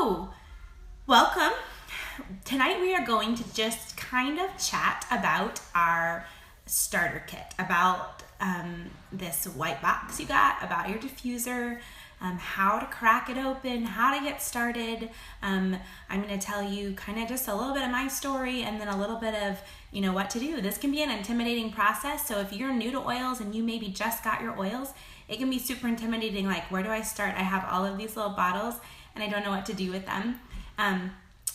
So, welcome. Tonight we are going to just kind of chat about our starter kit, about this white box you got, about your diffuser, how to crack it open, how to get started. I'm going to tell you kind of just a little bit of my story and then a little bit of, what to do. This can be an intimidating process. So if you're new to oils and you maybe just got your oils, it can be super intimidating. Like, where do I start? I have all of these little bottles and I don't know what to do with them.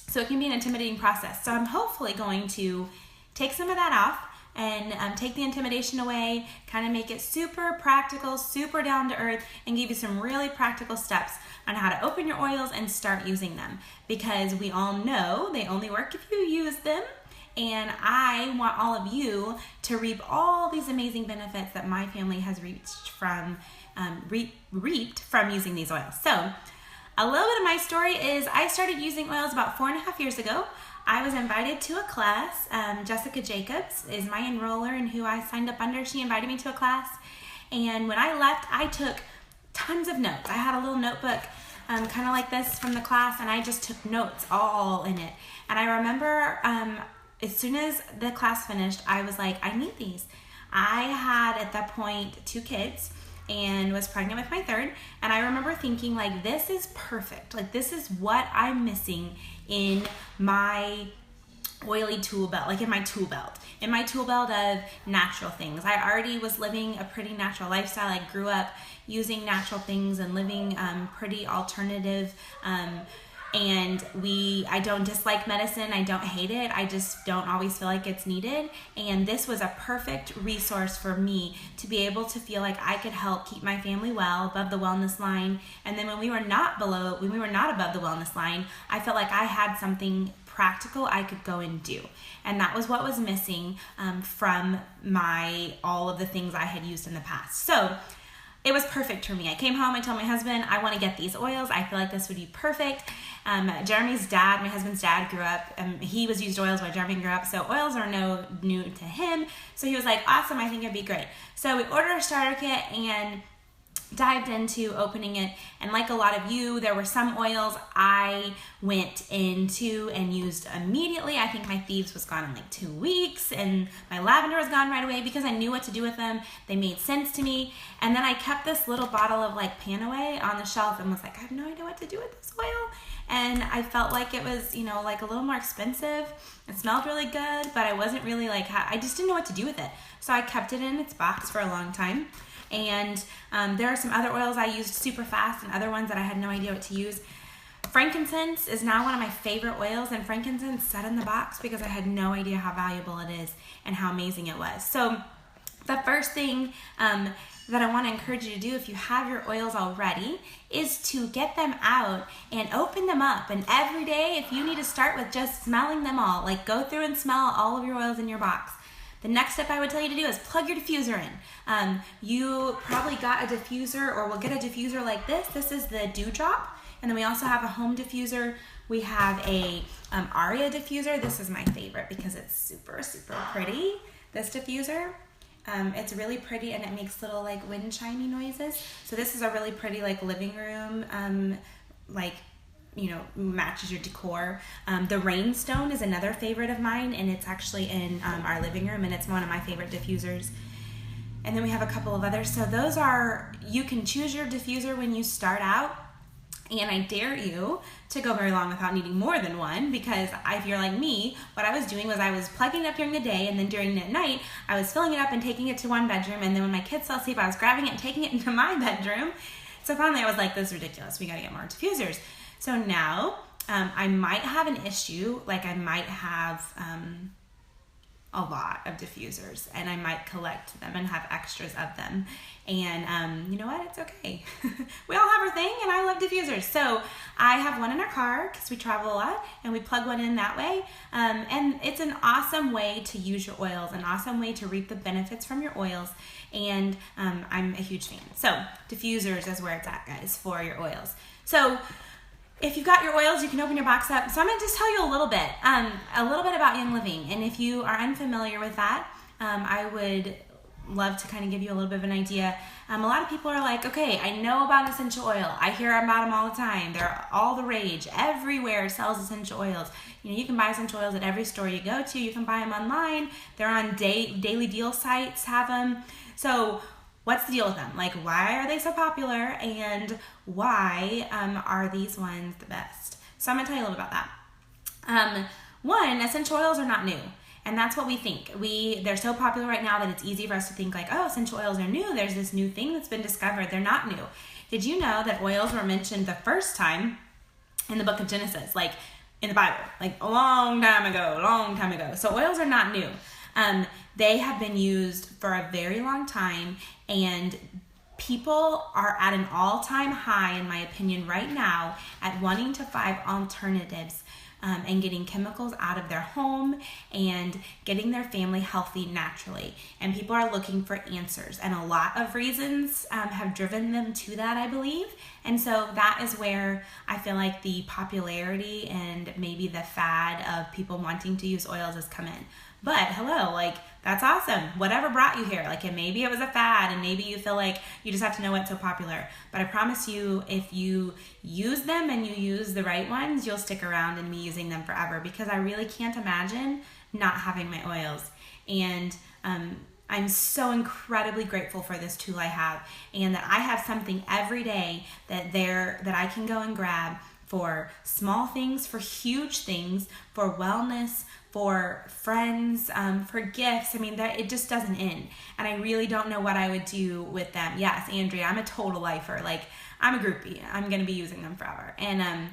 So it can be an intimidating process. So I'm hopefully going to take some of that off and take the intimidation away, kind of make it super practical, super down to earth, and give you some really practical steps on how to open your oils and start using them. Because we all know they only work if you use them. And I want all of you to reap all these amazing benefits that my family has reaped from using these oils. So a little bit of my story is I started using oils about 4.5 years ago. I was invited to a class. Jessica Jacobs is my enroller and who I signed up under. She invited me to a class. And when I left, I took tons of notes. I had a little notebook kind of like this from the class, and I just took notes all in it. And I remember as soon as the class finished, I was like, I need these. I had at that point 2 kids and was pregnant with my third, and I remember thinking, like, this is perfect. Like, this is what I'm missing in my oily tool belt, like in my tool belt of natural things. I already was living a pretty natural lifestyle. I grew up using natural things and living pretty alternative. And I don't dislike medicine. I don't hate it. I just don't always feel like it's needed. And this was a perfect resource for me to be able to feel like I could help keep my family well above the wellness line. And then when we were not above the wellness line, I felt like I had something practical I could go and do. And that was what was missing from all of the things I had used in the past. So it was perfect for me. I came home, I told my husband, I want to get these oils. I feel like this would be perfect. Jeremy's dad, my husband's dad, grew up, he was used oils while Jeremy grew up, so oils are no new to him. So he was like, awesome, I think it'd be great. So we ordered our starter kit and dived into opening it, and like a lot of you, there were some oils I went into and used immediately. I think my Thieves was gone in like 2 weeks, and my lavender was gone right away because I knew what to do with them. They made sense to me. And then I kept this little bottle of like Panaway on the shelf and was like, I have no idea what to do with this oil. And I felt like it was, like a little more expensive. It smelled really good, but I wasn't really I just didn't know what to do with it. So I kept it in its box for a long time. And there are some other oils I used super fast and other ones that I had no idea what to use. Frankincense is now one of my favorite oils, and frankincense sat in the box because I had no idea how valuable it is and how amazing it was. So the first thing that I want to encourage you to do if you have your oils already is to get them out and open them up. And every day, if you need to start with just smelling them all, like go through and smell all of your oils in your box. The next step I would tell you to do is plug your diffuser in. You probably got a diffuser or will get a diffuser like this. This is the Dewdrop. And then we also have a home diffuser. We have a Aria diffuser. This is my favorite because it's super, super pretty, this diffuser. It's really pretty and it makes little like wind chimey noises. So this is a really pretty like living room, matches your decor. The Rainstone is another favorite of mine, and it's actually in our living room, and it's one of my favorite diffusers. And then we have a couple of others. So those you can choose your diffuser when you start out, and I dare you to go very long without needing more than one, because if you're like me, what I was doing was I was plugging it up during the day, and then during the night, I was filling it up and taking it to one bedroom, and then when my kids fell asleep, I was grabbing it and taking it into my bedroom. So finally I was like, this is ridiculous. We gotta get more diffusers. So now I might have an issue, like I might have a lot of diffusers, and I might collect them and have extras of them. And you know what? It's okay. We all have our thing, and I love diffusers. So I have one in our car because we travel a lot, and we plug one in that way. And it's an awesome way to use your oils, an awesome way to reap the benefits from your oils. And I'm a huge fan. So diffusers is where it's at, guys, for your oils. So if you've got your oils, you can open your box up. So I'm going to just tell you a little bit about Young Living. And if you are unfamiliar with that, I would love to kind of give you a little bit of an idea. A lot of people are like, okay, I know about essential oil. I hear about them all the time. They're all the rage. Everywhere sells essential oils. You can buy essential oils at every store you go to. You can buy them online. They're on daily deal sites, have them. So what's the deal with them? Like, why are they so popular, and why are these ones the best? So I'm going to tell you a little bit about that. One, essential oils are not new. And that's what we think. They're so popular right now that it's easy for us to think like, oh, essential oils are new. There's this new thing that's been discovered. They're not new. Did you know that oils were mentioned the first time in the book of Genesis, like in the Bible, like a long time ago? So oils are not new. They have been used for a very long time, and people are at an all-time high, in my opinion, right now at wanting to find alternatives and getting chemicals out of their home and getting their family healthy naturally. And people are looking for answers, and a lot of reasons have driven them to that, I believe. And so that is where I feel like the popularity and maybe the fad of people wanting to use oils has come in. But hello, like, that's awesome. Whatever brought you here. Like, and maybe it was a fad, and maybe you feel like you just have to know what's so popular. But I promise you, if you use them and you use the right ones, you'll stick around and be using them forever, because I really can't imagine not having my oils. And I'm so incredibly grateful for this tool I have, and that I have something every day that I can go and grab for small things, for huge things, for wellness, for friends, for gifts. I mean, it just doesn't end. And I really don't know what I would do with them. Yes, Andrea, I'm a total lifer. Like, I'm a groupie. I'm going to be using them forever. And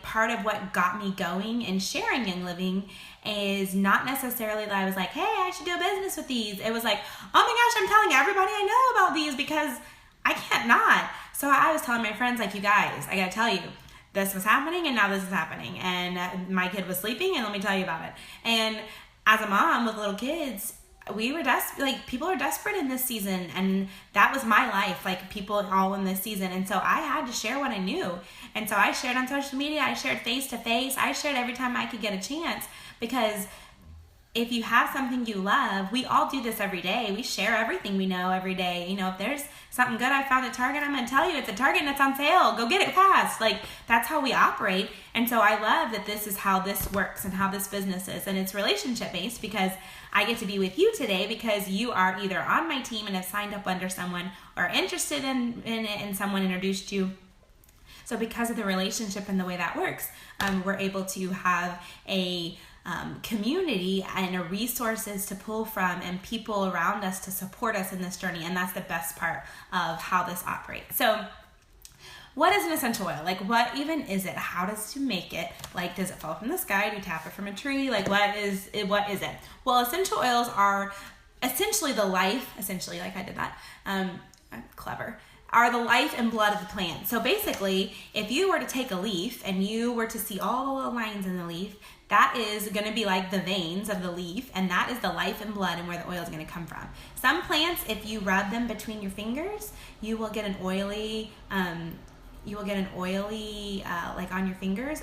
part of what got me going and sharing Young Living is not necessarily that I was like, hey, I should do a business with these. It was like, oh my gosh, I'm telling everybody I know about these because I can't not. So I was telling my friends, like, you guys, I got to tell you, this was happening, and now this is happening, and my kid was sleeping, and let me tell you about it. And as a mom with little kids, we were people are desperate in this season, and that was my life, like people all in this season. And so I had to share what I knew. And so I shared on social media, I shared face to face, I shared every time I could get a chance, because if you have something you love, we all do this every day. We share everything we know every day. If there's something good I found at Target, I'm going to tell you it's at Target and it's on sale. Go get it fast. Like, that's how we operate. And so I love that this is how this works and how this business is. And it's relationship based, because I get to be with you today because you are either on my team and have signed up under someone, or interested in it and someone introduced you. So because of the relationship and the way that works, we're able to have a community and resources to pull from, and people around us to support us in this journey. And that's the best part of how this operates. So what is an essential oil? Like, what even is it? How does you make it? Like, does it fall from the sky? Do you tap it from a tree? Like, what is it? Well, essential oils are essentially like I did that. I'm clever. Are the life and blood of the plant. So basically, if you were to take a leaf and you were to see all the little lines in the leaf, that is going to be like the veins of the leaf, and that is the life and blood and where the oil is going to come from. Some plants, if you rub them between your fingers, you will get an oily, like on your fingers.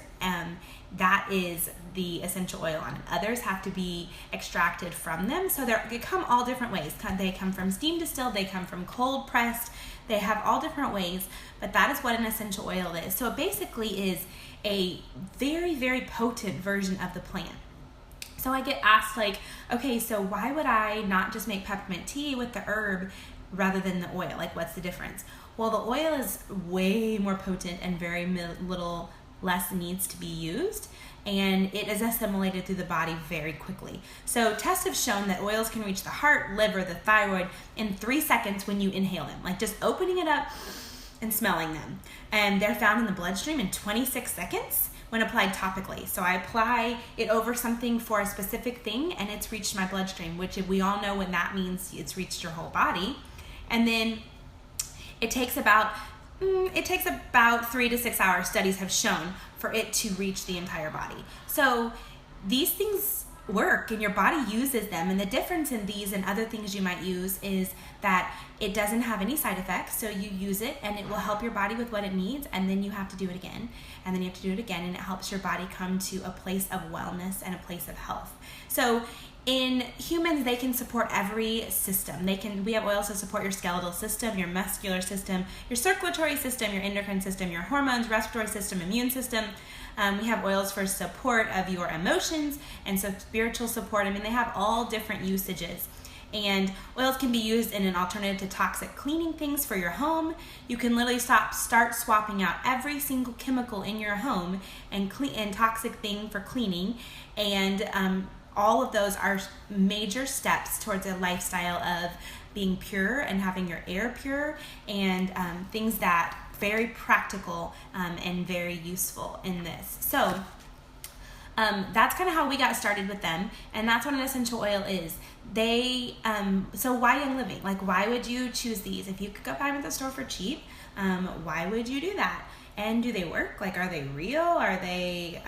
That is the essential oil on it. Others have to be extracted from them. So they come all different ways. They come from steam distilled, they come from cold pressed, they have all different ways, but that is what an essential oil is. So it basically is a very, very potent version of the plant. So I get asked, like, okay, so why would I not just make peppermint tea with the herb rather than the oil? Like, what's the difference? Well, the oil is way more potent and very little less needs to be used, and it is assimilated through the body very quickly. So tests have shown that oils can reach the heart, liver, the thyroid in 3 seconds when you inhale them, like just opening it up and smelling them. And they're found in the bloodstream in 26 seconds when applied topically. So I apply it over something for a specific thing, and it's reached my bloodstream, which we all know when that means it's reached your whole body. And then it takes about 3 to 6 hours, studies have shown, for it to reach the entire body. So these things work and your body uses them, and the difference in these and other things you might use is that it doesn't have any side effects. So you use it and it will help your body with what it needs, and then you have to do it again, and then you have to do it again, and it helps your body come to a place of wellness and a place of health. So In humans, they can support every system. We have oils to support your skeletal system, your muscular system, your circulatory system, your endocrine system, your hormones, respiratory system, immune system. We have oils for support of your emotions and so spiritual support. I mean, they have all different usages. And oils can be used in an alternative to toxic cleaning things for your home. You can literally start swapping out every single chemical in your home and toxic thing for cleaning. And all of those are major steps towards a lifestyle of being pure and having your air pure, and things that very practical and very useful in this. So that's kind of how we got started with them, and that's what an essential oil is. So why Young Living? Like, why would you choose these? If you could go buy them at the store for cheap, why would you do that? And do they work? Like, are they real? Are they,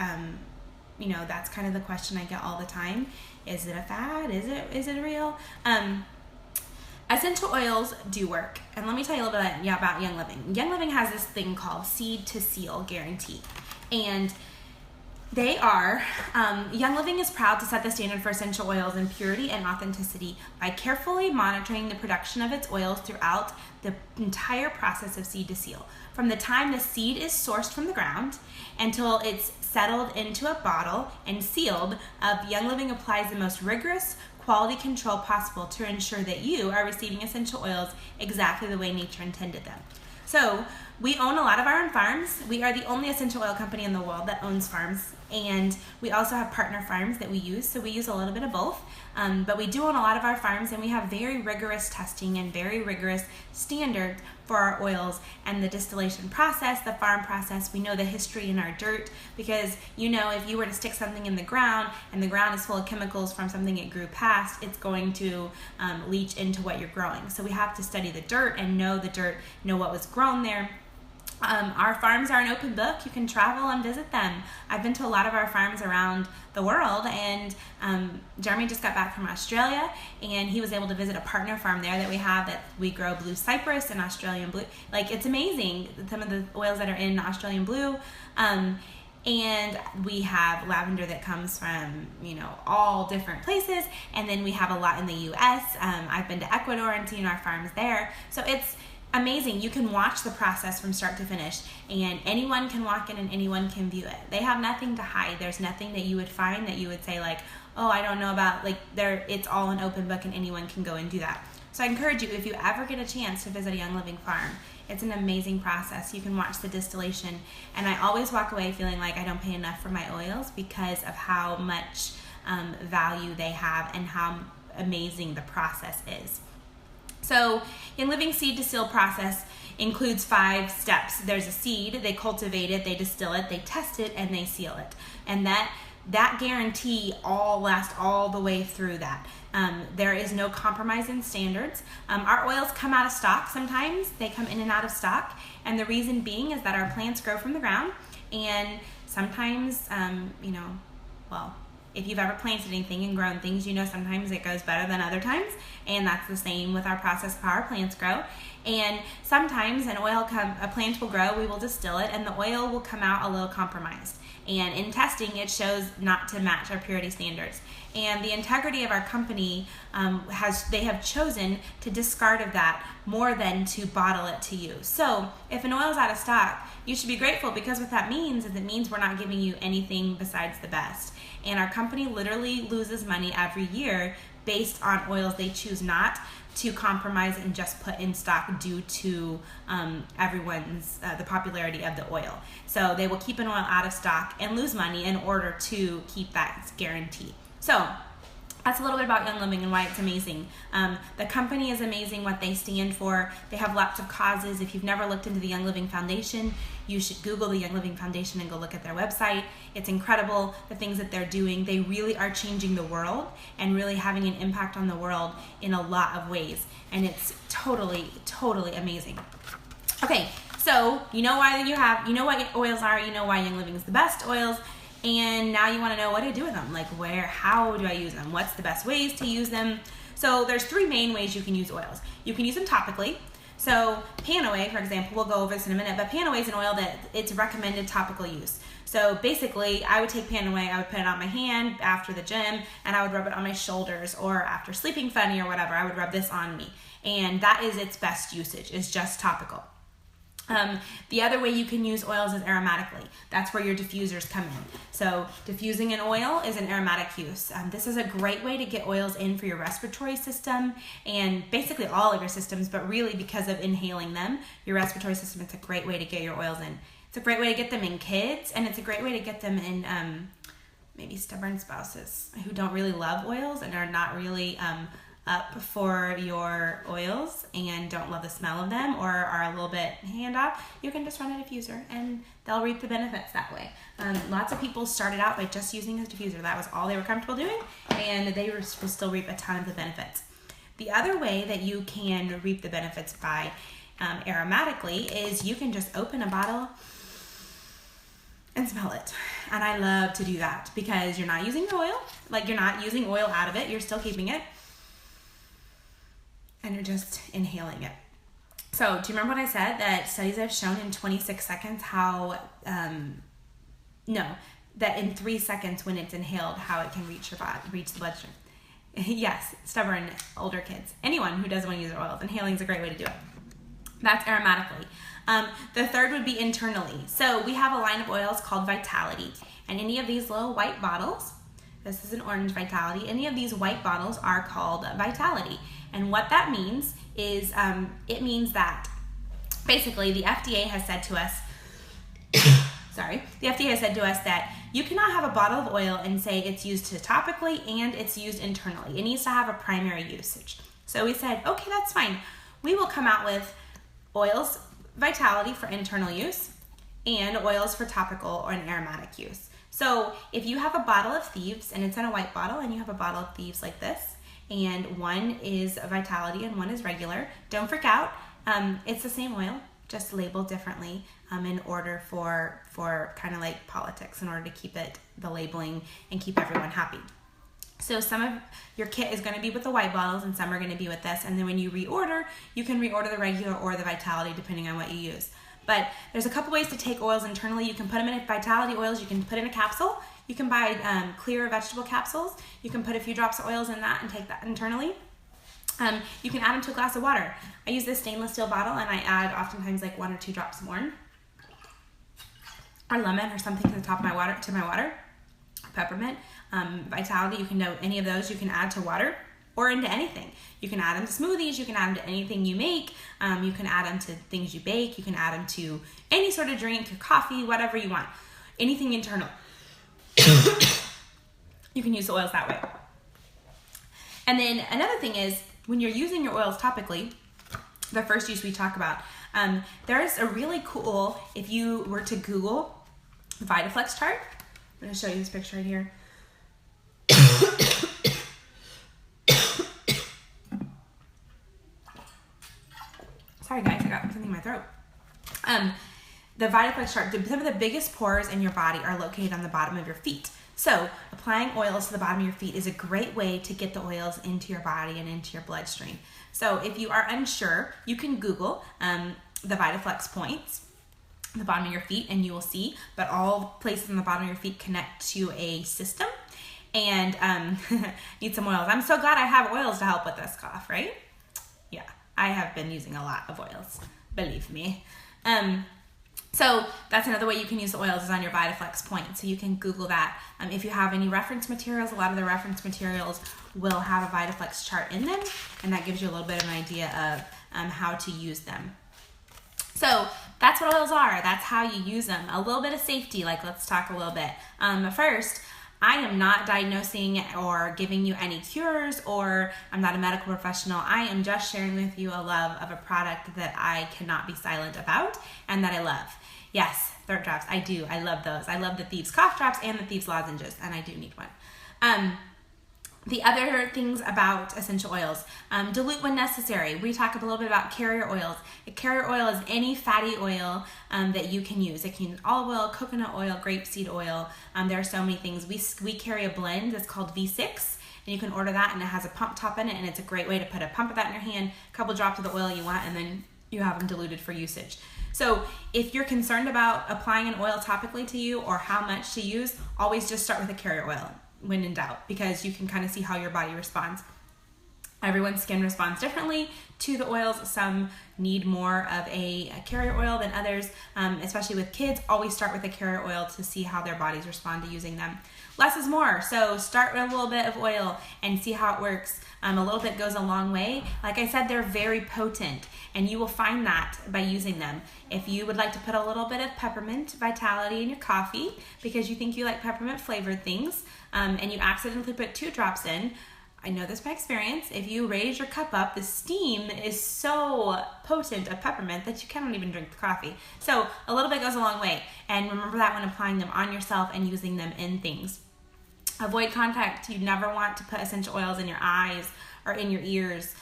that's kind of the question I get all the time. Is it a fad? Is it real? Essential oils do work. And let me tell you a little bit about Young Living. Young Living has this thing called Seed to Seal Guarantee. And they are, Young Living is proud to set the standard for essential oils in purity and authenticity by carefully monitoring the production of its oils throughout the entire process of seed to seal. From the time the seed is sourced from the ground until it's settled into a bottle and sealed, Young Living applies the most rigorous quality control possible to ensure that you are receiving essential oils exactly the way nature intended them. So we own a lot of our own farms. We are the only essential oil company in the world that owns farms, and we also have partner farms that we use, so we use a little bit of both. But we do own a lot of our farms, and we have very rigorous testing and very rigorous standards for our oils and the distillation process, the farm process. We know the history in our dirt, because if you were to stick something in the ground and the ground is full of chemicals from something it grew past, it's going to leach into what you're growing. So we have to study the dirt and know the dirt, know what was grown there. Our farms are an open book. You can travel and visit them. I've been to a lot of our farms around the world, and Jeremy just got back from Australia, and he was able to visit a partner farm there that we have, that we grow blue cypress and Australian blue. Like, it's amazing, some of the oils that are in Australian blue. And we have lavender that comes from, all different places. And then we have a lot in the US. I've been to Ecuador and seen our farms there. So it's amazing. You can watch the process from start to finish, and anyone can walk in and anyone can view it. They have nothing to hide. There's nothing that you would find that you would say like, oh, I don't know about, it's all an open book and anyone can go and do that. So I encourage you, if you ever get a chance to visit a Young Living farm, it's an amazing process. You can watch the distillation, and I always walk away feeling like I don't pay enough for my oils because of how much value they have and how amazing the process is. So Young Living seed to seal process includes 5 steps. There's a seed, they cultivate it, they distill it, they test it, and they seal it. And that guarantee lasts all the way through that. There is no compromise in standards. Our oils come out of stock sometimes. They come in and out of stock. And the reason being is that our plants grow from the ground. And sometimes, if you've ever planted anything and grown things, sometimes it goes better than other times. And that's the same with our process of how our plants grow. And sometimes a plant will grow, we will distill it, and the oil will come out a little compromised. And in testing, it shows not to match our purity standards. And the integrity of our company they have chosen to discard of that more than to bottle it to you. So if an oil is out of stock, you should be grateful, because what that means is it means we're not giving you anything besides the best. And our company literally loses money every year based on oils they choose not to compromise and just put in stock due to the popularity of the oil. So they will keep an oil out of stock and lose money in order to keep that guarantee. So that's a little bit about Young Living and why it's amazing. The company is amazing, what they stand for. They have lots of causes. If you've never looked into the Young Living Foundation, you should Google the Young Living Foundation and go look at their website. It's incredible, the things that they're doing. They really are changing the world and really having an impact on the world in a lot of ways. And it's totally, totally amazing. Okay, so you know what oils are, you know why Young Living is the best oils. And now you want to know what to do with them. Like, how do I use them? What's the best ways to use them? So there's 3 main ways you can use oils. You can use them topically. So Panaway, for example, we'll go over this in a minute, but Panaway is an oil that it's recommended topical use. So basically, I would take Panaway, I would put it on my hand after the gym, and I would rub it on my shoulders, or after sleeping funny or whatever, I would rub this on me. And that is its best usage, is just topical. The other way you can use oils is aromatically. That's where your diffusers come in. So diffusing an oil is an aromatic use. This is a great way to get oils in for your respiratory system and basically all of your systems, but really because of inhaling them, your respiratory system, it's a great way to get your oils in. It's a great way to get them in kids, and it's a great way to get them in maybe stubborn spouses who don't really love oils and are not really up for your oils and don't love the smell of them or are a little bit handoff. You can just run a diffuser and they'll reap the benefits that way. Lots of people started out by just using a diffuser. That was all they were comfortable doing, and they will still reap a ton of the benefits. The other way that you can reap the benefits by aromatically is you can just open a bottle and smell it. And I love to do that because you're not using the oil, like you're not using oil out of it, you're still keeping it, and you're just inhaling it. So do you remember what I said, that studies have shown in 26 seconds how, that in 3 seconds when it's inhaled, how it can reach your body, reach the bloodstream. Yes, stubborn older kids, anyone who doesn't want to use their oils, inhaling is a great way to do it. That's aromatically. The third would be internally. So we have a line of oils called Vitality, and any of these little white bottles, this is an orange Vitality, any of these white bottles are called Vitality. And what that means is, it means that basically the FDA has said to us, the FDA has said to us that you cannot have a bottle of oil and say it's used topically and it's used internally. It needs to have a primary usage. So we said, okay, that's fine. We will come out with oils, Vitality for internal use, and oils for topical or an aromatic use. So if you have a bottle of Thieves and it's in a white bottle, and you have a bottle of Thieves like this, and one is Vitality and one is regular, don't freak out. It's the same oil, just labeled differently in order for kind of like politics, in order to keep the labeling and keep everyone happy. So some of your kit is going to be with the white bottles and some are going to be with this. And then when you reorder, you can reorder the regular or the Vitality depending on what you use. But there's a couple ways to take oils internally. You can put them in Vitality oils. You can put in a capsule. You can buy clear vegetable capsules. You can put a few drops of oils in that and take that internally. You can add them to a glass of water. I use this stainless steel bottle and I add oftentimes like 1 or 2 drops of orange or lemon or something to the top of my water, peppermint. Vitality, you can know any of those you can add to water or into anything. You can add them to smoothies, you can add them to anything you make, you can add them to things you bake, you can add them to any sort of drink, your coffee, whatever you want. Anything internal. You can use the oils that way. And then another thing is, when you're using your oils topically, the first use we talk about, there's a really cool, if you were to Google VitaFlex chart, I'm going to show you this picture right here. Sorry guys, I got something in my throat. The VitaFlex chart, some of the biggest pores in your body are located on the bottom of your feet. So applying oils to the bottom of your feet is a great way to get the oils into your body and into your bloodstream. So if you are unsure, you can Google the VitaFlex points, the bottom of your feet, and you will see. But all places on the bottom of your feet connect to a system. And need some oils. I'm so glad I have oils to help with this cough, right? Yeah, I have been using a lot of oils, believe me. So that's another way you can use the oils is on your VitaFlex point. So you can Google that. If you have any reference materials, a lot of the reference materials will have a VitaFlex chart in them, and that gives you a little bit of an idea of how to use them. So that's what oils are. That's how you use them. A little bit of safety, let's talk a little bit. First, I am not diagnosing or giving you any cures, or I'm not a medical professional. I am just sharing with you a love of a product that I cannot be silent about and that I love. Yes, throat drops, I do. I love those. I love the Thieves cough drops and the Thieves lozenges, and I do need one. The other things about essential oils, dilute when necessary. We talk a little bit about carrier oils. A carrier oil is any fatty oil that you can use. It can use olive oil, coconut oil, grapeseed oil. There are so many things. We carry a blend that's called V6, and you can order that, and it has a pump top in it, and it's a great way to put a pump of that in your hand, a couple drops of the oil you want, and then you have them diluted for usage. So if you're concerned about applying an oil topically to you or how much to use, always just start with a carrier oil when in doubt, because you can kind of see how your body responds. Everyone's skin responds differently to the oils. Some need more of a carrier oil than others, especially with kids. Always start with a carrier oil to see how their bodies respond to using them. Less is more, so start with a little bit of oil and see how it works. A little bit goes a long way. Like I said, they're very potent, and you will find that by using them. If you would like to put a little bit of peppermint vitality in your coffee because you think you like peppermint flavored things, and you accidentally put 2 drops in, I know this by experience, if you raise your cup up, the steam is so potent of peppermint that you cannot even drink the coffee. So a little bit goes a long way. And remember that when applying them on yourself and using them in things. Avoid contact. You never want to put essential oils in your eyes or in your ears.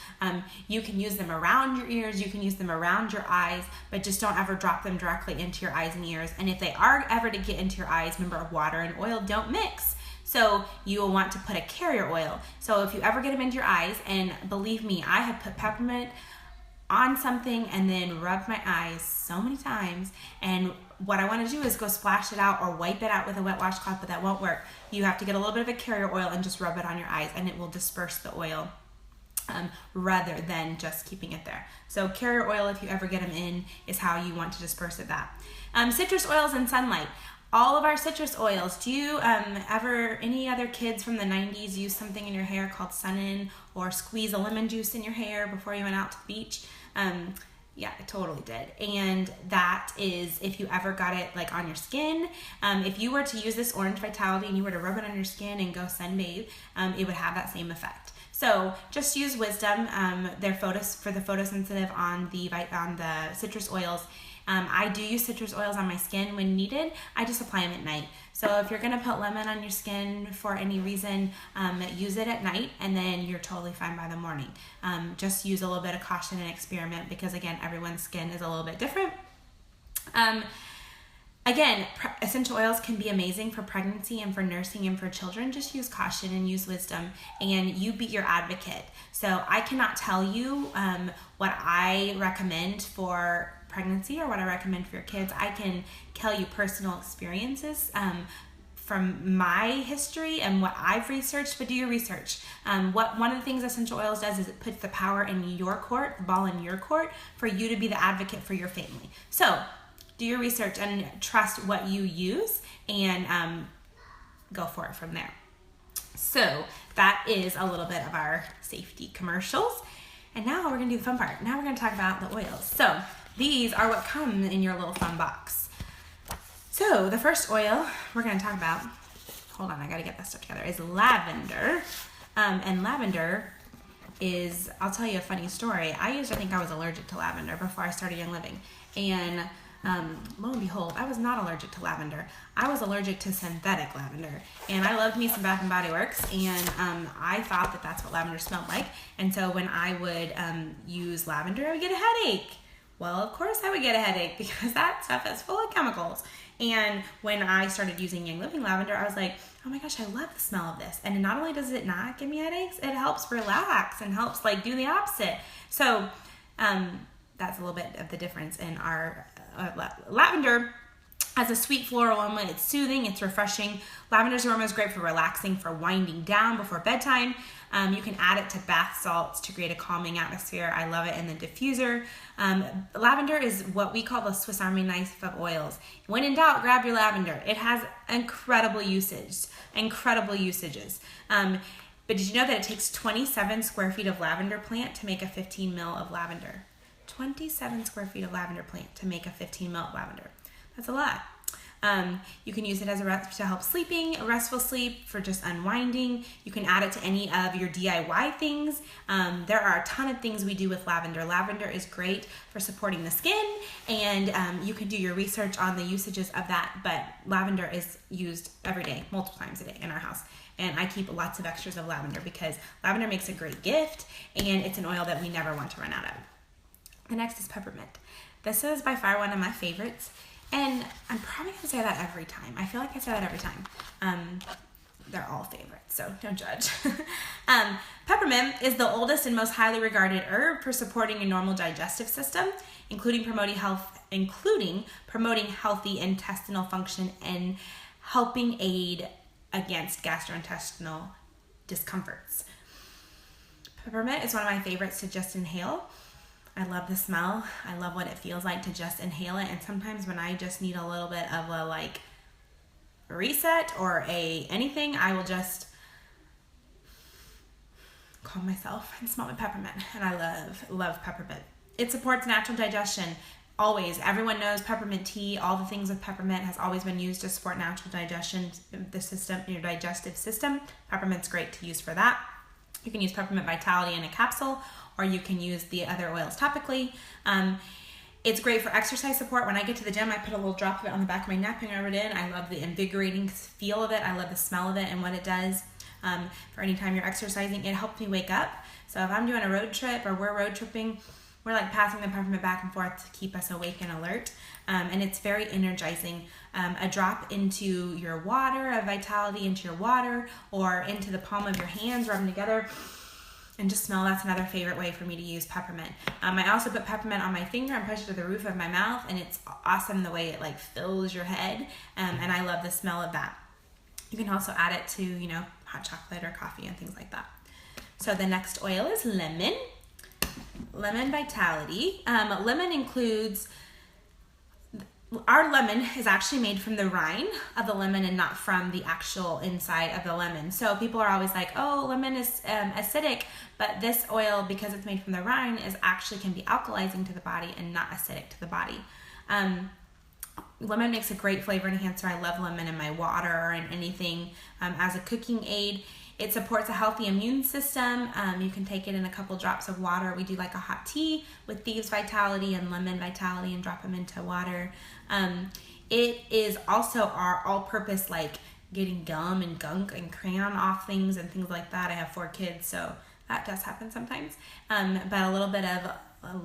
You can use them around your ears, you can use them around your eyes, but just don't ever drop them directly into your eyes and ears. And if they are ever to get into your eyes, remember, water and oil don't mix. So you will want to put a carrier oil. So if you ever get them into your eyes, and believe me, I have put peppermint on something and then rubbed my eyes so many times, and what I want to do is go splash it out or wipe it out with a wet washcloth, but that won't work. You have to get a little bit of a carrier oil and just rub it on your eyes, and it will disperse the oil rather than just keeping it there. So carrier oil, if you ever get them in, is how you want to disperse it. That citrus oils and sunlight. All of our citrus oils. Do you any other kids from the 90s use something in your hair called Sun-In, or squeeze a lemon juice in your hair before you went out to the beach? Yeah, I totally did. And that is, if you ever got it like on your skin, if you were to use this Orange Vitality and you were to rub it on your skin and go sunbathe, it would have that same effect. So just use Wisdom, their for the photosensitive on the citrus oils. I do use citrus oils on my skin when needed. I just apply them at night. So if you're going to put lemon on your skin for any reason, use it at night, and then you're totally fine by the morning. Just use a little bit of caution and experiment, because again, everyone's skin is a little bit different. Again, essential oils can be amazing for pregnancy and for nursing and for children. Just use caution and use wisdom, and you be your advocate. So I cannot tell you what I recommend for pregnancy or what I recommend for your kids. I can tell you personal experiences from my history and what I've researched, but do your research. One of the things essential oils does is it puts the power in your court, the ball in your court, for you to be the advocate for your family. So do your research and trust what you use, and go for it from there. So that is a little bit of our safety commercials. And now we're gonna do the fun part. Now we're gonna talk about the oils. So these are what come in your little fun box. So the first oil we're gonna talk about, hold on, I gotta get that stuff together, is lavender. And lavender is, I'll tell you a funny story. I used to think I was allergic to lavender before I started Young Living. And lo and behold, I was not allergic to lavender. I was allergic to synthetic lavender. And I loved me some Bath & Body Works, and I thought that that's what lavender smelled like. And so when I would use lavender, I would get a headache. Well, of course I would get a headache, because that stuff is full of chemicals. And when I started using Young Living lavender, I was like, oh my gosh, I love the smell of this. And not only does it not give me headaches, it helps relax and helps like do the opposite. So that's a little bit of the difference in our lavender. Has a sweet floral aroma. It's soothing, it's refreshing. Lavender's aroma is great for relaxing, for winding down before bedtime. You can add it to bath salts to create a calming atmosphere. I love it in the diffuser. Lavender is what we call the Swiss Army knife of oils. When in doubt, grab your lavender. It has incredible usages. But did you know that it takes 27 square feet of lavender plant to make a 15 ml of lavender? 27 square feet of lavender plant to make a 15 ml of lavender. That's a lot. You can use it as to help sleeping, a restful sleep, for just unwinding. You can add it to any of your DIY things. There are a ton of things we do with lavender. Lavender is great for supporting the skin, and you can do your research on the usages of that, but lavender is used every day, multiple times a day in our house. And I keep lots of extras of lavender because lavender makes a great gift, and it's an oil that we never want to run out of. The next is peppermint. This is by far one of my favorites. And I'm probably going to say that every time. I feel like I say that every time. they're all favorites, so don't judge. Peppermint is the oldest and most highly regarded herb for supporting a normal digestive system, including promoting healthy intestinal function and helping aid against gastrointestinal discomforts. Peppermint is one of my favorites to just inhale. I love the smell. I love what it feels like to just inhale it. And sometimes when I just need a little bit of a reset or anything, I will just calm myself and smell my peppermint. And I love peppermint. It supports natural digestion. Always. Everyone knows peppermint tea. All the things with peppermint has always been used to support natural digestion, your digestive system. Peppermint's great to use for that. You can use Peppermint Vitality in a capsule, or you can use the other oils topically. It's great for exercise support. When I get to the gym, I put a little drop of it on the back of my neck and rub it in. I love the invigorating feel of it. I love the smell of it and what it does. For any time you're exercising, it helps me wake up. So if I'm doing a road trip or we're road tripping, we're passing the peppermint back and forth to keep us awake and alert. And it's very energizing. A drop into your water, a Vitality into your water, or into the palm of your hands, rub them together and just smell. That's another favorite way for me to use peppermint. I also put peppermint on my finger and push it to the roof of my mouth, and it's awesome the way it fills your head. And I love the smell of that. You can also add it to, hot chocolate or coffee and things like that. So the next oil is lemon. Lemon Vitality. Lemon includes, our lemon is actually made from the rind of the lemon and not from the actual inside of the lemon. So people are always like, oh, lemon is acidic, but this oil, because it's made from the rind, can be alkalizing to the body and not acidic to the body. Lemon makes a great flavor enhancer. I love lemon in my water and anything as a cooking aid. It supports a healthy immune system. You can take it in a couple drops of water. We do a hot tea with Thieves Vitality and Lemon Vitality and drop them into water. It is also our all-purpose, getting gum and gunk and crayon off things and things like that. I have 4 kids, so that does happen sometimes. But a little bit of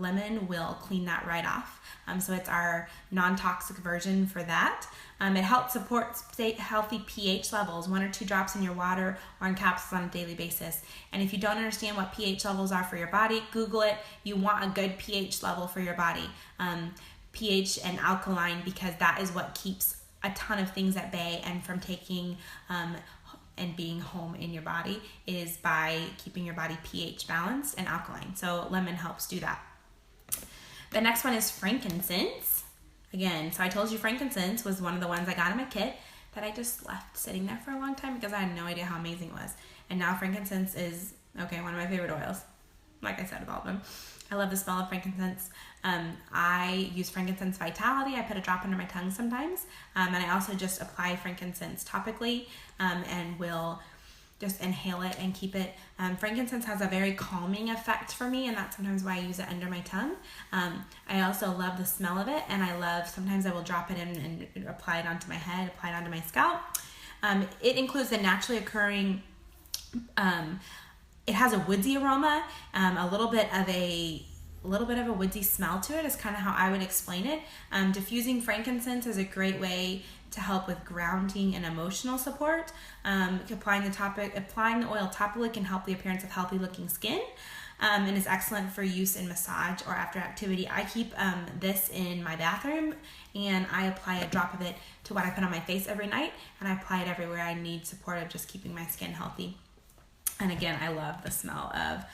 lemon will clean that right off. So it's our non-toxic version for that. It helps support healthy pH levels, 1 or 2 drops in your water or in capsules on a daily basis. And if you don't understand what pH levels are for your body, Google it. You want a good pH level for your body. pH and alkaline, because that is what keeps a ton of things at bay and from taking and being home in your body, is by keeping your body pH balanced and alkaline. So lemon helps do that. The next one is frankincense. Again, so I told you frankincense was one of the ones I got in my kit that I just left sitting there for a long time because I had no idea how amazing it was. And now frankincense is, one of my favorite oils. Like I said, with all of them. I love the smell of frankincense. I use frankincense Vitality. I put a drop under my tongue sometimes. And I also just apply frankincense topically and will just inhale it and keep it. Frankincense has a very calming effect for me, and that's sometimes why I use it under my tongue. I also love the smell of it, and sometimes I will drop it in and apply it onto my head, apply it onto my scalp. It includes the naturally occurring, it has a woodsy aroma, a little bit of a woodsy smell to it is kind of how I would explain it. Diffusing frankincense is a great way to help with grounding and emotional support. Applying the oil topically can help the appearance of healthy looking skin, and is excellent for use in massage or after activity. I keep this in my bathroom, and I apply a drop of it to what I put on my face every night, and I apply it everywhere I need support of just keeping my skin healthy. And again, I love the smell of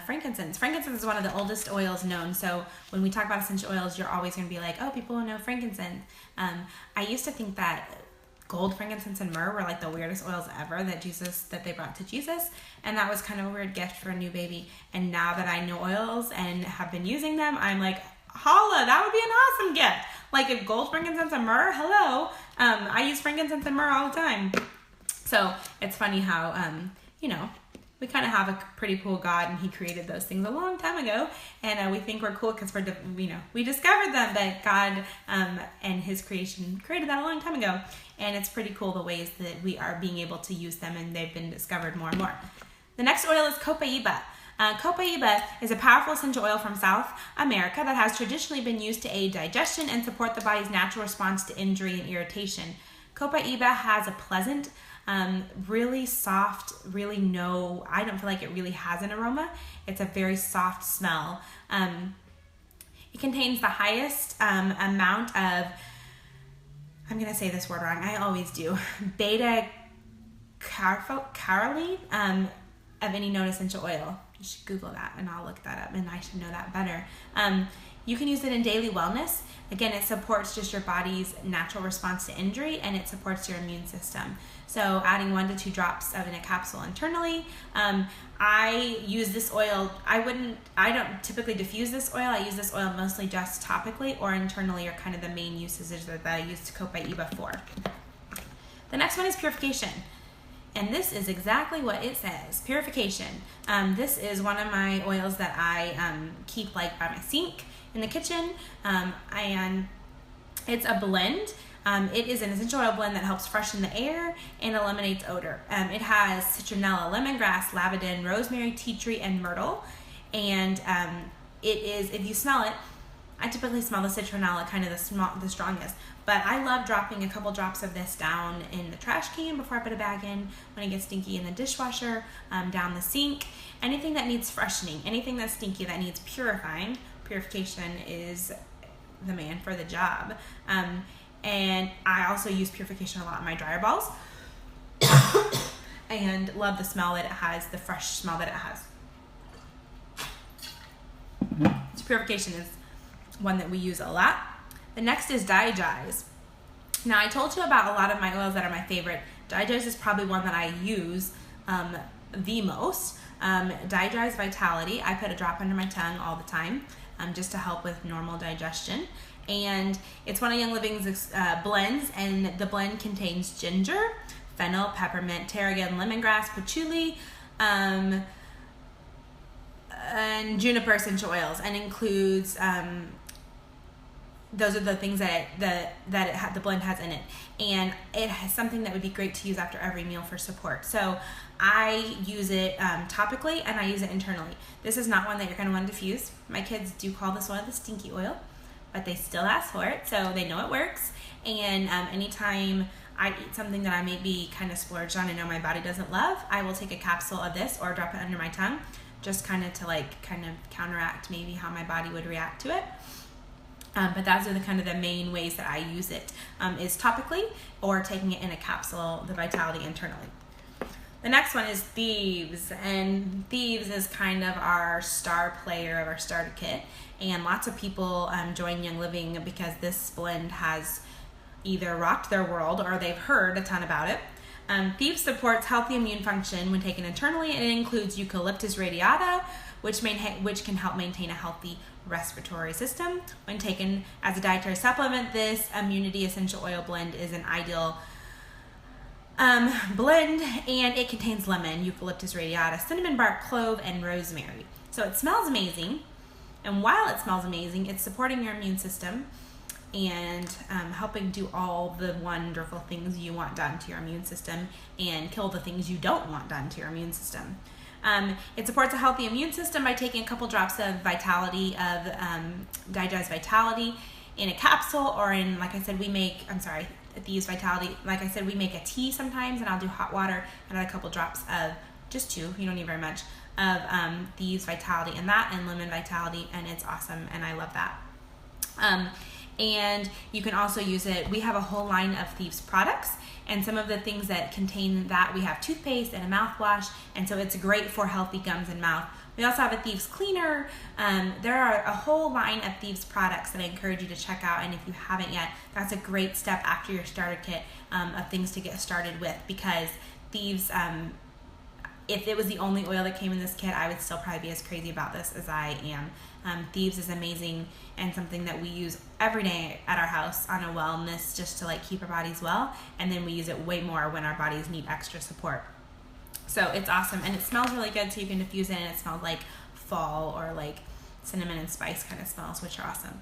frankincense. Frankincense is one of the oldest oils known. So when we talk about essential oils, you're always going to be like, oh, people don't know frankincense. I used to think that gold, frankincense, and myrrh were the weirdest oils ever that they brought to Jesus. And that was kind of a weird gift for a new baby. And now that I know oils and have been using them, I'm like, holla, that would be an awesome gift. If gold, frankincense, and myrrh, hello. I use frankincense and myrrh all the time. So it's funny how, we kind of have a pretty cool God, and he created those things a long time ago, and we think we're cool because we discovered them, but God and his creation created that a long time ago, and it's pretty cool the ways that we are being able to use them, and they've been discovered more and more. The next oil is copaiba. Copaiba is a powerful essential oil from South America that has traditionally been used to aid digestion and support the body's natural response to injury and irritation. Copaiba has a pleasant Really soft, really I don't feel like it really has an aroma. It's a very soft smell. It contains the highest amount of, I'm going to say this word wrong, I always do, beta-caroline of any known essential oil. You should Google that and I'll look that up, and I should know that better. You can use it in daily wellness. Again, it supports just your body's natural response to injury, and it supports your immune system. So adding 1 to 2 drops in a capsule internally. I use this oil, I don't typically diffuse this oil. I use this oil mostly just topically or internally, are kind of the main usages that I use Cope by Eva for. The next one is purification. And this is exactly what it says, purification. This is one of my oils that I keep like by my sink in the kitchen, and it's a blend. It is an essential oil blend that helps freshen the air and eliminates odor. It has citronella, lemongrass, lavender, rosemary, tea tree, and myrtle. And it is, if you smell it, I typically smell the citronella kind of the strongest, but I love dropping a couple drops of this down in the trash can before I put a bag in, when it gets stinky in the dishwasher, down the sink. Anything that needs freshening, anything that's stinky that needs purifying, purification is the man for the job. And I also use purification a lot in my dryer balls and love the smell that it has, the fresh smell that it has. So purification is one that we use a lot. The next is Digest. Now, I told you about a lot of my oils that are my favorite. Digest is probably one that I use the most. Digest Vitality, I put a drop under my tongue all the time just to help with normal digestion. And it's one of Young Living's blends, and the blend contains ginger, fennel, peppermint, tarragon, lemongrass, patchouli, and juniper essential oils, and includes those are the things that the blend has in it, and it has something that would be great to use after every meal for support. So I use it topically, and I use it internally. This is not one that you're going to want to diffuse. My kids do call this oil the stinky oil, but they still ask for it, so they know it works. And anytime I eat something that I may be kind of splurged on and know my body doesn't love, I will take a capsule of this or drop it under my tongue, just kind of to counteract maybe how my body would react to it. But those are the main ways that I use it, is topically or taking it in a capsule, the Vitality internally. The next one is Thieves, and Thieves is kind of our star player of our starter kit, and lots of people join Young Living because this blend has either rocked their world or they've heard a ton about it. Thieves supports healthy immune function when taken internally, and it includes Eucalyptus radiata, which can help maintain a healthy respiratory system. When taken as a dietary supplement, this immunity essential oil blend is an ideal blend, and it contains lemon, Eucalyptus radiata, cinnamon bark, clove, and rosemary. So it smells amazing, and while it smells amazing, it's supporting your immune system and helping do all the wonderful things you want done to your immune system and kill the things you don't want done to your immune system. It supports a healthy immune system by taking a couple drops of Digest Vitality in a capsule, or in, like I said, Thieves Vitality, like I said, we make a tea sometimes, and I'll do hot water and add a couple drops of, just 2, you don't need very much, of Thieves Vitality in that, and Lemon Vitality, and it's awesome, and I love that. And you can also use it, we have a whole line of Thieves products, and some of the things that contain that, we have toothpaste and a mouthwash, and so it's great for healthy gums and mouth. We also have a Thieves cleaner. There are a whole line of Thieves products that I encourage you to check out, and if you haven't yet, that's a great step after your starter kit of things to get started with, because Thieves, if it was the only oil that came in this kit, I would still probably be as crazy about this as I am. Thieves is amazing and something that we use every day at our house on a wellness, just to keep our bodies well, and then we use it way more when our bodies need extra support. So it's awesome, and it smells really good, so you can diffuse it, and it smells like fall or like cinnamon and spice kind of smells, which are awesome.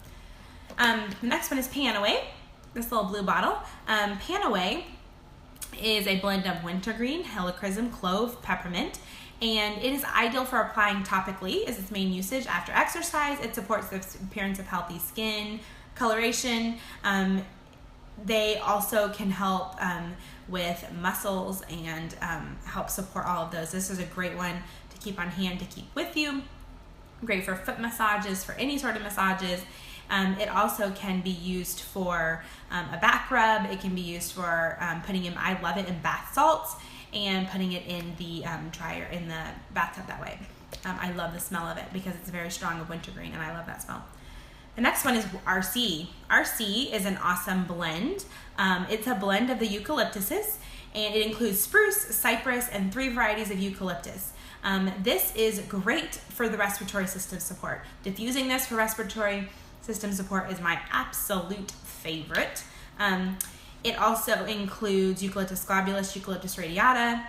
The next one is Panaway, this little blue bottle. Panaway is a blend of wintergreen, helichrysum, clove, peppermint, and it is ideal for applying topically as its main usage after exercise. It supports the appearance of healthy skin, coloration, they also can help with muscles and help support all of those. This is a great one to keep on hand, to keep with you. Great for foot massages, for any sort of massages. It also can be used for a back rub. It can be used for putting in, I love it in bath salts, and putting it in the dryer in the bathtub that way. I love the smell of it because it's very strong of wintergreen, and I love that smell. The next one is RC. RC is an awesome blend. It's a blend of the eucalyptuses, and it includes spruce, cypress, and 3 varieties of eucalyptus. This is great for the respiratory system support. Diffusing this for respiratory system support is my absolute favorite. It also includes Eucalyptus globulus, Eucalyptus radiata,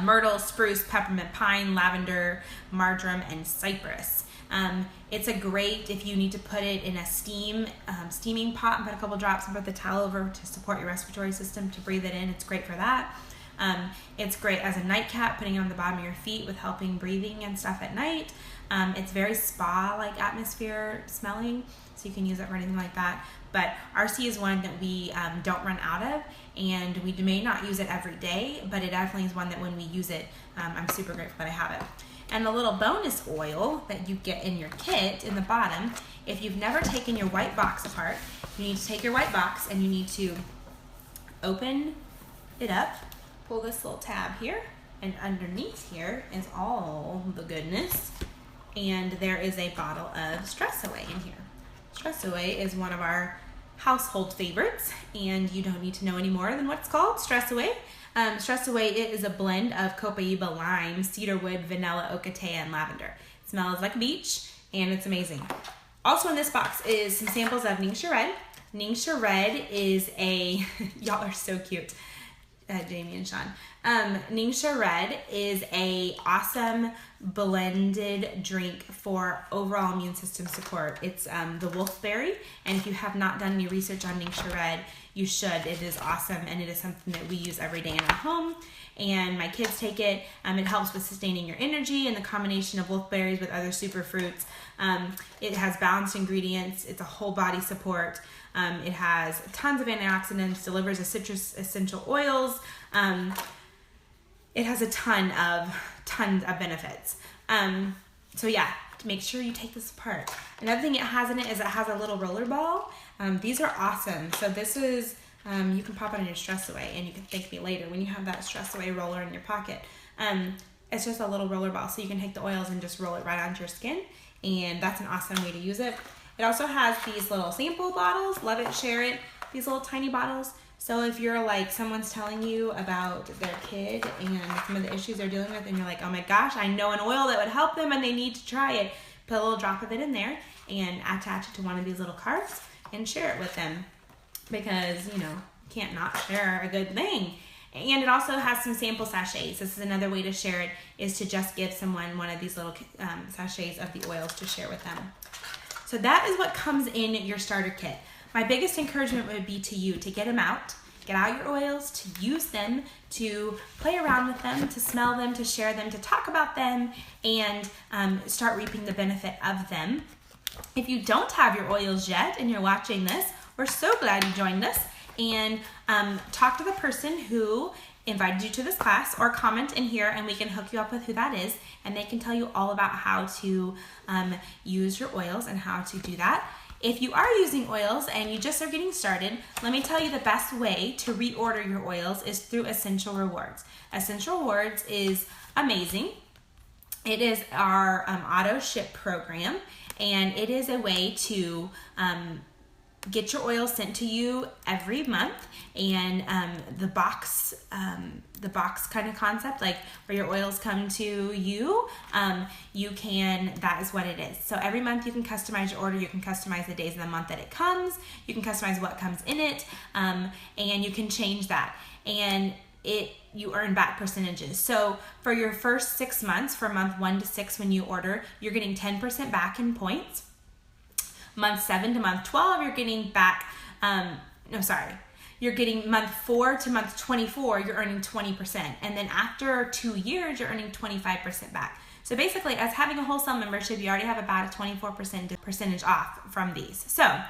myrtle, spruce, peppermint, pine, lavender, marjoram, and cypress. It's a great, if you need to put it in a steaming pot and put a couple drops and put the towel over to support your respiratory system to breathe it in. It's great for that. It's great as a nightcap, putting it on the bottom of your feet with helping breathing and stuff at night. It's very spa-like atmosphere smelling, so you can use it for anything like that. But RC is one that we don't run out of, and we may not use it every day, but it definitely is one that when we use it, I'm super grateful that I have it. And the little bonus oil that you get in your kit in the bottom, if you've never taken your white box apart, you need to take your white box and you need to open it up, pull this little tab here, and underneath here is all the goodness. And there is a bottle of Stress Away in here. Stress Away is one of our household favorites, and you don't need to know any more than what's called Stress Away. Stress Away, it is a blend of copaiba, lime, cedarwood, vanilla, ocotea, and lavender. It smells like a beach, and it's amazing. Also in this box is some samples of Ningxia Red. Ningxia Red is a, y'all are so cute, Jamie and Sean. Ningxia Red is a awesome blended drink for overall immune system support. It's the wolfberry, and if you have not done any research on Ningxia Red, you should. It is awesome, and it is something that we use every day in our home, and my kids take it. It helps with sustaining your energy, and the combination of wolfberries with other superfruits. It has balanced ingredients. It's a whole body support. It has tons of antioxidants, delivers a citrus essential oils. It has a ton of benefits. So yeah, make sure you take this apart. Another thing it has in it is it has a little roller ball. These are awesome. So this is, you can pop it on your Stress Away, and you can thank me later when you have that Stress Away roller in your pocket. It's just a little roller ball, so you can take the oils and just roll it right onto your skin, and that's an awesome way to use it. It also has these little sample bottles, love it, share it, these little tiny bottles. So if you're like, someone's telling you about their kid and some of the issues they're dealing with, and you're like, oh my gosh, I know an oil that would help them and they need to try it, put a little drop of it in there and attach it to one of these little cards and share it with them, because, you know, you can't not share a good thing. And it also has some sample sachets. This is another way to share it, is to just give someone one of these little sachets of the oils to share with them. So that is what comes in your starter kit. My biggest encouragement would be to you to get them out, get out your oils, to use them, to play around with them, to smell them, to share them, to talk about them, and start reaping the benefit of them. If you don't have your oils yet and you're watching this, we're so glad you joined us. And talk to the person who invited you to this class, or comment in here and we can hook you up with who that is, and they can tell you all about how to use your oils and how to do that. If you are using oils and you just are getting started, let me tell you the best way to reorder your oils is through Essential Rewards. Essential Rewards is amazing. It is our auto ship program, and it is a way to get your oil sent to you every month, and the box kind of concept, like where your oils come to you, that is what it is. So every month you can customize your order, you can customize the days of the month that it comes, you can customize what comes in it, and you can change that, and you earn back percentages. So for your first 6 months, for month 1 to 6 when you order, you're getting 10% back in points. Month 7 to month 12, you're getting back, you're getting month 4 to month 24, you're earning 20%. And then after 2 years, you're earning 25% back. So basically, as having a wholesale membership, you already have about a 24% percentage off from these. So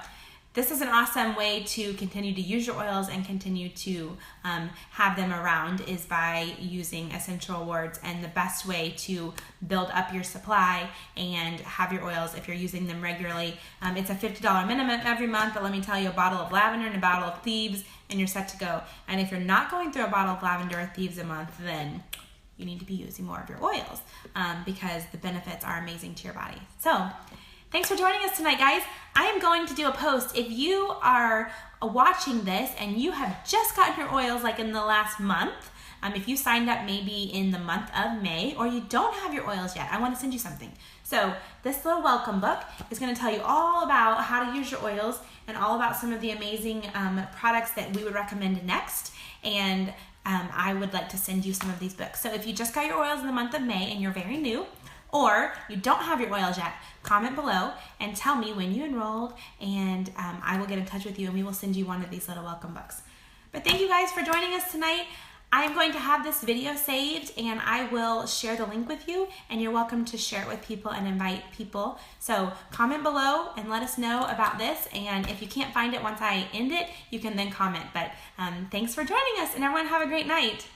this is an awesome way to continue to use your oils and continue to have them around is by using Essential Rewards. And the best way to build up your supply and have your oils if you're using them regularly, it's a $50 minimum every month, but let me tell you, a bottle of lavender and a bottle of thieves and you're set to go. And if you're not going through a bottle of lavender or thieves a month, then you need to be using more of your oils because the benefits are amazing to your body. So thanks for joining us tonight, guys. I am going to do a post. If you are watching this and you have just gotten your oils like in the last month, if you signed up maybe in the month of May or you don't have your oils yet, I want to send you something. So this little welcome book is going to tell you all about how to use your oils and all about some of the amazing products that we would recommend next. And I would like to send you some of these books. So if you just got your oils in the month of May and you're very new, or you don't have your oils yet, comment below and tell me when you enrolled, and I will get in touch with you and we will send you one of these little welcome books. But thank you guys for joining us tonight. I am going to have this video saved and I will share the link with you, and you're welcome to share it with people and invite people. So comment below and let us know about this, and if you can't find it once I end it, you can then comment. But thanks for joining us, and everyone have a great night.